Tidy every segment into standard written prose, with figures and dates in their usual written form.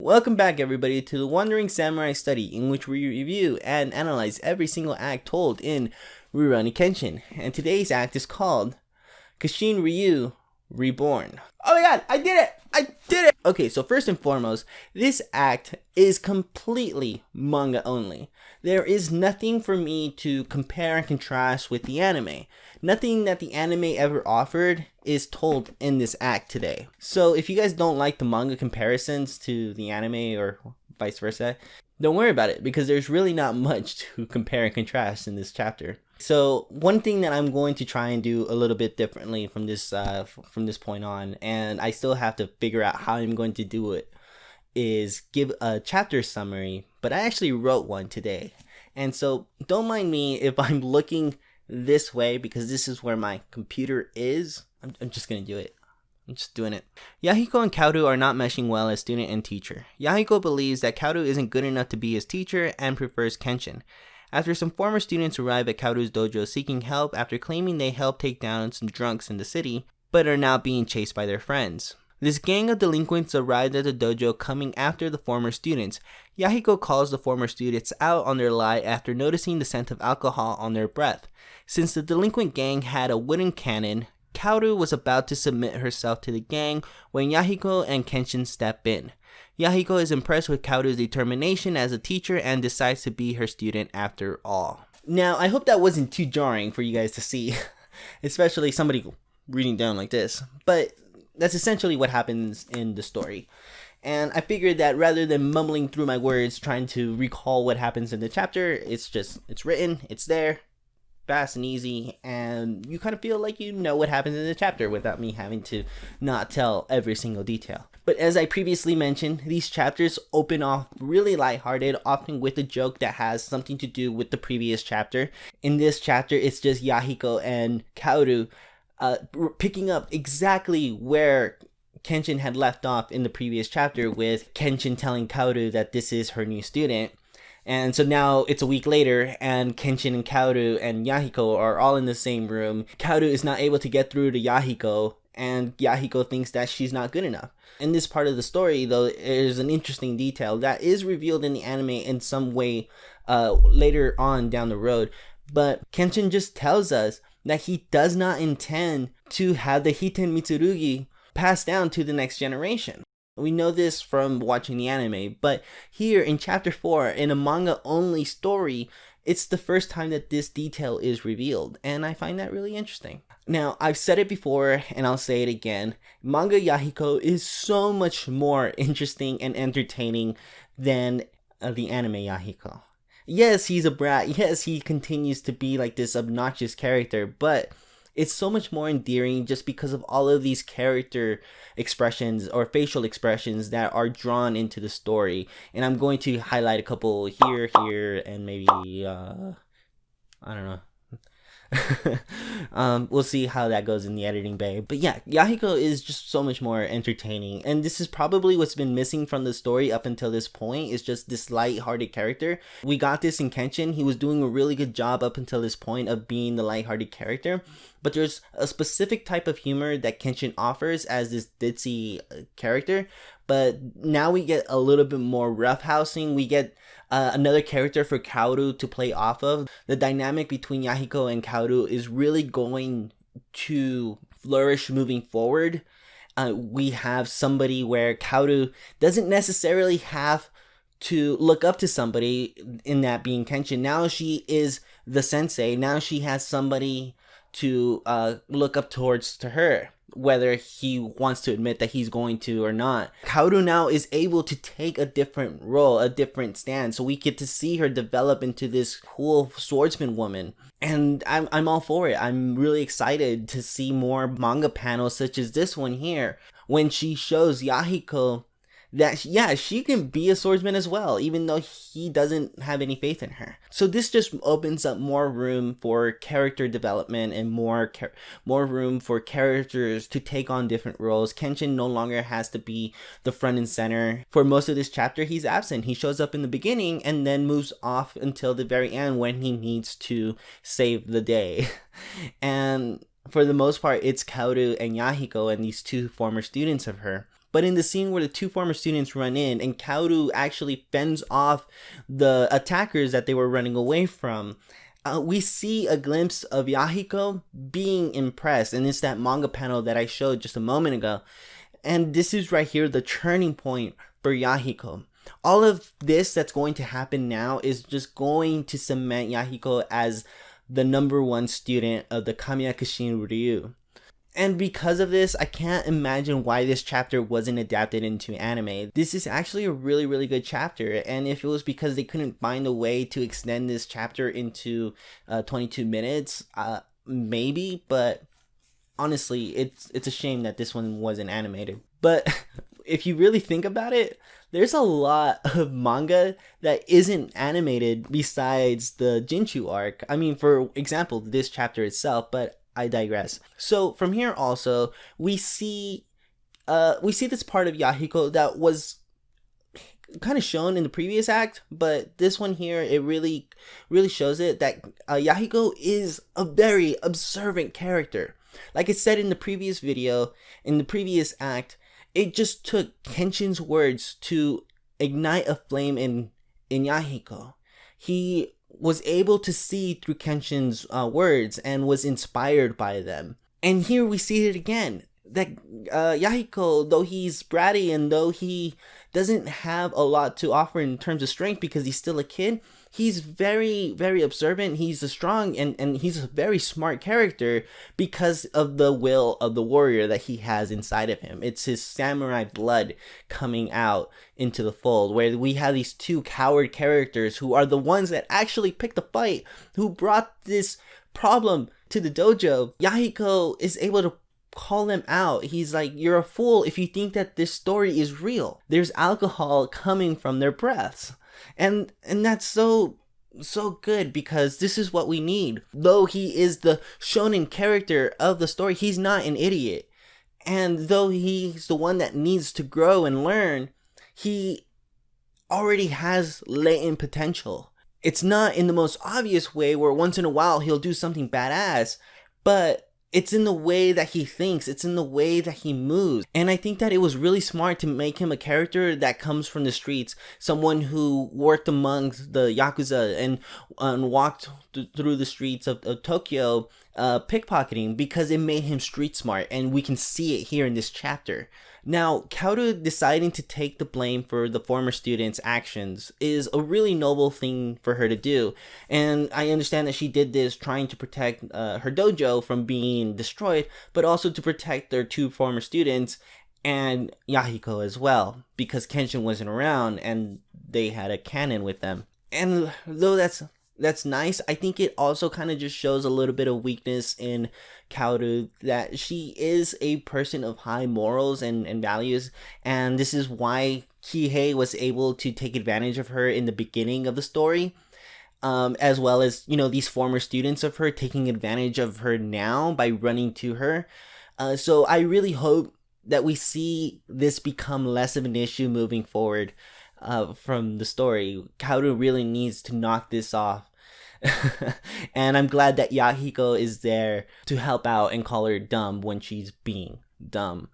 Welcome back everybody to the Wandering Samurai Study, in which we review and analyze every single act told in Rurouni Kenshin. And today's act is called Kashin Ryu Reborn. Oh my god, I did it! I did it! Okay, so first and foremost, this act is completely manga only. There is nothing for me to compare and contrast with the anime. Nothing that the anime ever offered is told in this act today. So if you guys don't like the manga comparisons to the anime or vice versa, don't worry about it, because there's really not much to compare and contrast in this chapter. So one thing that I'm going to try and do a little bit differently from this point on, and I still have to figure out how I'm going to do it, is give a chapter summary, but I actually wrote one today. And so don't mind me if I'm looking this way, because this is where my computer is. I'm just gonna do it. I'm just doing it. Yahiko and Kaoru are not meshing well as student and teacher. Yahiko believes that Kaoru isn't good enough to be his teacher and prefers Kenshin. After some former students arrive at Kaoru's dojo seeking help after claiming they helped take down some drunks in the city, but are now being chased by their friends. This gang of delinquents arrived at the dojo coming after the former students. Yahiko calls the former students out on their lie after noticing the scent of alcohol on their breath. Since the delinquent gang had a wooden cannon, Kaoru was about to submit herself to the gang when Yahiko and Kenshin step in. Yahiko is impressed with Kaoru's determination as a teacher and decides to be her student after all. Now, I hope that wasn't too jarring for you guys to see, especially somebody reading down like this, but that's essentially what happens in the story. And I figured that rather than mumbling through my words trying to recall what happens in the chapter, it's written, it's there, fast and easy, and you kind of feel like you know what happens in the chapter without me having to not tell every single detail. But as I previously mentioned, these chapters open off really lighthearted, often with a joke that has something to do with the previous chapter. In this chapter, it's just Yahiko and Kaoru picking up exactly where Kenshin had left off in the previous chapter, with Kenshin telling Kaoru that this is her new student. And so now it's a week later, and Kenshin and Kaoru and Yahiko are all in the same room. Kaoru is not able to get through to Yahiko, and Yahiko thinks that she's not good enough. In this part of the story, though, there's an interesting detail that is revealed in the anime in some way later on down the road. But Kenshin just tells us that he does not intend to have the Hiten Mitsurugi passed down to the next generation. We know this from watching the anime, but here in chapter 4, in a manga-only story, it's the first time that this detail is revealed, and I find that really interesting. Now, I've said it before, and I'll say it again, manga Yahiko is so much more interesting and entertaining than the anime Yahiko. Yes, he's a brat, yes, he continues to be like this obnoxious character, but it's so much more endearing just because of all of these character expressions or facial expressions that are drawn into the story. And I'm going to highlight a couple here, and maybe, I don't know. We'll see how that goes in the editing bay. But yeah, Yahiko is just so much more entertaining, and this is probably what's been missing from the story up until this point, is just this light-hearted character. We got this in Kenshin. He was doing a really good job up until this point of being the light-hearted character, but there's a specific type of humor that Kenshin offers as this ditzy character. But now we get a little bit more roughhousing. We get another character for Kaoru to play off of. The dynamic between Yahiko and Kaoru is really going to flourish moving forward. We have somebody where Kaoru doesn't necessarily have to look up to somebody, in that being Kenshin. Now she is the sensei. Now she has somebody to look up towards to her, whether he wants to admit that he's going to or not. Kaoru now is able to take a different role, a different stand, so we get to see her develop into this cool swordsman woman. And I'm all for it. I'm really excited to see more manga panels such as this one here, when she shows Yahiko that, yeah, she can be a swordsman as well, even though he doesn't have any faith in her. So this just opens up more room for character development and more room for characters to take on different roles. Kenshin no longer has to be the front and center. For most of this chapter, he's absent. He shows up in the beginning and then moves off until the very end when he needs to save the day. And for the most part, it's Kaoru and Yahiko and these two former students of her. But in the scene where the two former students run in and Kaoru actually fends off the attackers that they were running away from, we see a glimpse of Yahiko being impressed. And it's that manga panel that I showed just a moment ago. And this is right here the turning point for Yahiko. All of this that's going to happen now is just going to cement Yahiko as the number one student of the Kamiya Kishin Ryu. And because of this, I can't imagine why this chapter wasn't adapted into anime. This is actually a really, really good chapter. And if it was because they couldn't find a way to extend this chapter into 22 minutes, maybe. But honestly, it's a shame that this one wasn't animated. But if you really think about it, there's a lot of manga that isn't animated besides the Jinchu arc. I mean, for example, this chapter itself, but I digress. So from here also, we see this part of Yahiko that was kind of shown in the previous act, but this one here, it really shows it that Yahiko is a very observant character. Like I said in the previous video, in the previous act, it just took Kenshin's words to ignite a flame in Yahiko. He was able to see through Kenshin's words and was inspired by them. And here we see it again, that Yahiko, though he's bratty and though he doesn't have a lot to offer in terms of strength because he's still a kid, he's very, very observant. He's a strong and he's a very smart character because of the will of the warrior that he has inside of him. It's his samurai blood coming out into the fold, where we have these two coward characters who are the ones that actually picked the fight, who brought this problem to the dojo. Yahiko is able to call them out. He's like, you're a fool if you think that this story is real. There's alcohol coming from their breaths. And that's so good, because this is what we need. Though he is the shonen character of the story, he's not an idiot. And though he's the one that needs to grow and learn, he already has latent potential. It's not in the most obvious way where once in a while he'll do something badass, but it's in the way that he thinks. It's in the way that he moves. And I think that it was really smart to make him a character that comes from the streets. Someone who worked amongst the Yakuza and walked through the streets of Tokyo pickpocketing, because it made him street smart. And we can see it here in this chapter. Now, Kaoru deciding to take the blame for the former students' actions is a really noble thing for her to do. And I understand that she did this trying to protect her dojo from being destroyed, but also to protect their two former students and Yahiko as well, because Kenshin wasn't around and they had a cannon with them. And though that's nice, I think it also kind of just shows a little bit of weakness in Kaoru, that she is a person of high morals and values, and this is why Kihei was able to take advantage of her in the beginning of the story, as well as, you know, these former students of her taking advantage of her now by running to her. So I really hope that we see this become less of an issue moving forward from the story. Kaoru really needs to knock this off. And I'm glad that Yahiko is there to help out and call her dumb when she's being dumb.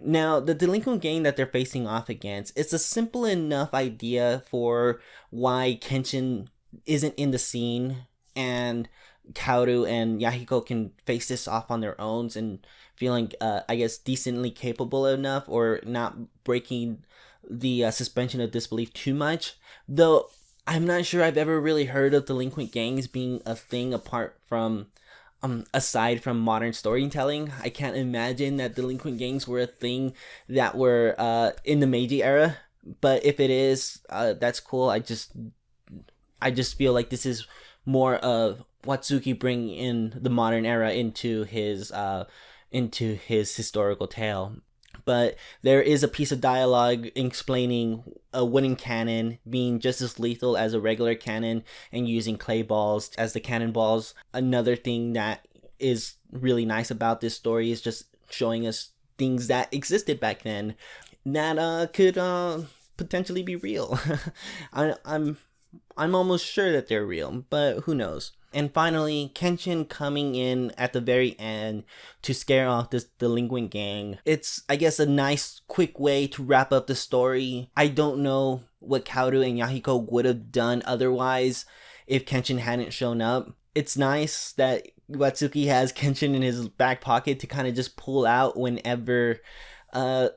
Now, the delinquent gang that they're facing off against, it's a simple enough idea for why Kenshin isn't in the scene, and Kaoru and Yahiko can face this off on their own and feeling, I guess, decently capable enough, or not breaking the suspension of disbelief too much. Though I'm not sure I've ever really heard of delinquent gangs being a thing apart from, aside from modern storytelling. I can't imagine that delinquent gangs were a thing that were in the Meiji era. But if it is, that's cool. I just feel like this is more of Watsuki bringing in the modern era into his historical tale. But there is a piece of dialogue explaining a wooden cannon being just as lethal as a regular cannon and using clay balls as the cannonballs. Another thing that is really nice about this story is just showing us things that existed back then that could potentially be real. I'm I'm almost sure that they're real, but who knows. And finally, Kenshin coming in at the very end to scare off this delinquent gang. It's, I guess, a nice, quick way to wrap up the story. I don't know what Kaoru and Yahiko would have done otherwise if Kenshin hadn't shown up. It's nice that Watsuki has Kenshin in his back pocket to kind of just pull out whenever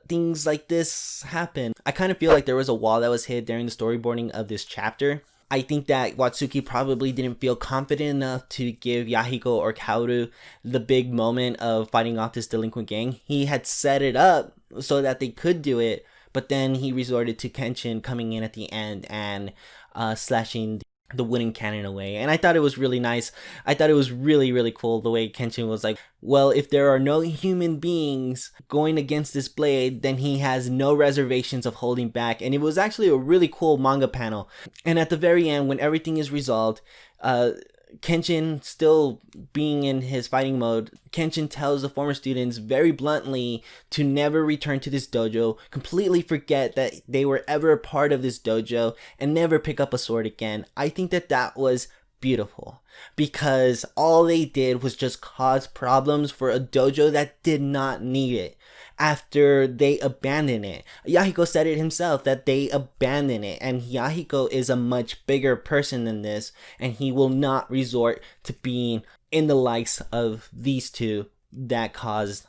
things like this happen. I kind of feel like there was a wall that was hit during the storyboarding of this chapter. I think that Watsuki probably didn't feel confident enough to give Yahiko or Kaoru the big moment of fighting off this delinquent gang. He had set it up so that they could do it, but then he resorted to Kenshin coming in at the end and slashing the wooden cannon away. And I thought it was really nice. I thought it was really, really cool the way Kenshin was like, well, if there are no human beings going against this blade, then he has no reservations of holding back. And it was actually a really cool manga panel. And at the very end, when everything is resolved, Kenshin still being in his fighting mode, Kenshin tells the former students very bluntly to never return to this dojo, completely forget that they were ever a part of this dojo, and never pick up a sword again. I think that that was beautiful, because all they did was just cause problems for a dojo that did not need it. After they abandoned it, Yahiko said it himself that they abandoned it, and Yahiko is a much bigger person than this, and he will not resort to being in the likes of these two that caused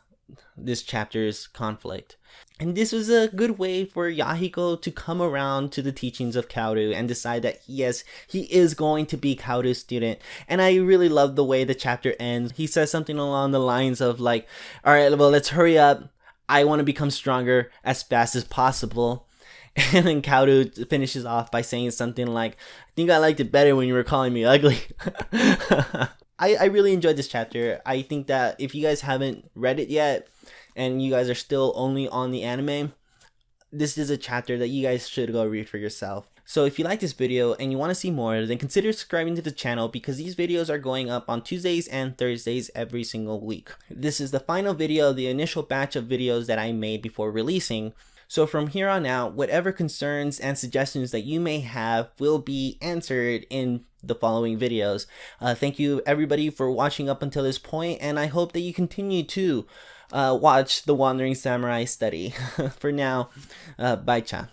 this chapter's conflict. And this was a good way for Yahiko to come around to the teachings of Kaoru and decide that yes, he is going to be Kaoru's student. And I really love the way the chapter ends. He says something along the lines of like, alright, well, let's hurry up. I want to become stronger as fast as possible. And then Kaoru finishes off by saying something like, I think I liked it better when you were calling me ugly. I really enjoyed this chapter. I think that if you guys haven't read it yet, and you guys are still only on the anime, this is a chapter that you guys should go read for yourself. So if you like this video and you want to see more, then consider subscribing to the channel, because these videos are going up on Tuesdays and Thursdays every single week. This is the final video of the initial batch of videos that I made before releasing. So from here on out, whatever concerns and suggestions that you may have will be answered in the following videos. Thank you everybody for watching up until this point, and I hope that you continue to watch the Wandering Samurai study. For now, bye cha.